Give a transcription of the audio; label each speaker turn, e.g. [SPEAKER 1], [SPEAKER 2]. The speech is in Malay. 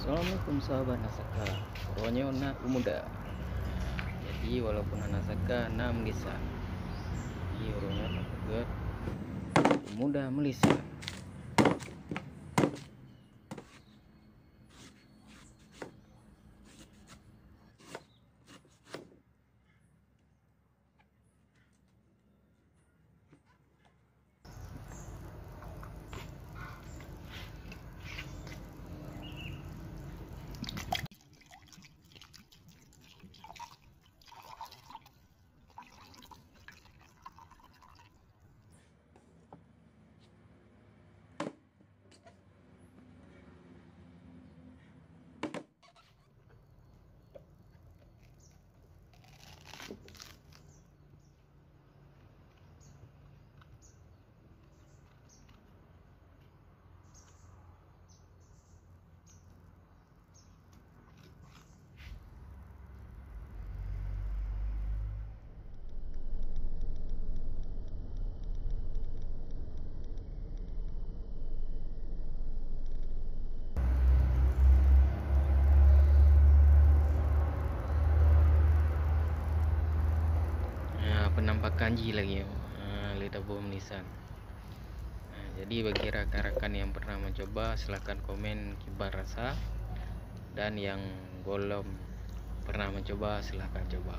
[SPEAKER 1] Assalamualaikum sahabat Nasaka. Ronyo nak muda. Jadi walaupun Nasaka na Melisa. Jadi ronyo juga muda Melisa. Penampakan kanji lagi lidah bom nisan. Jadi bagi rakan-rakan yang pernah mencoba silahkan komen kibar rasa, dan yang belum pernah mencoba silahkan coba.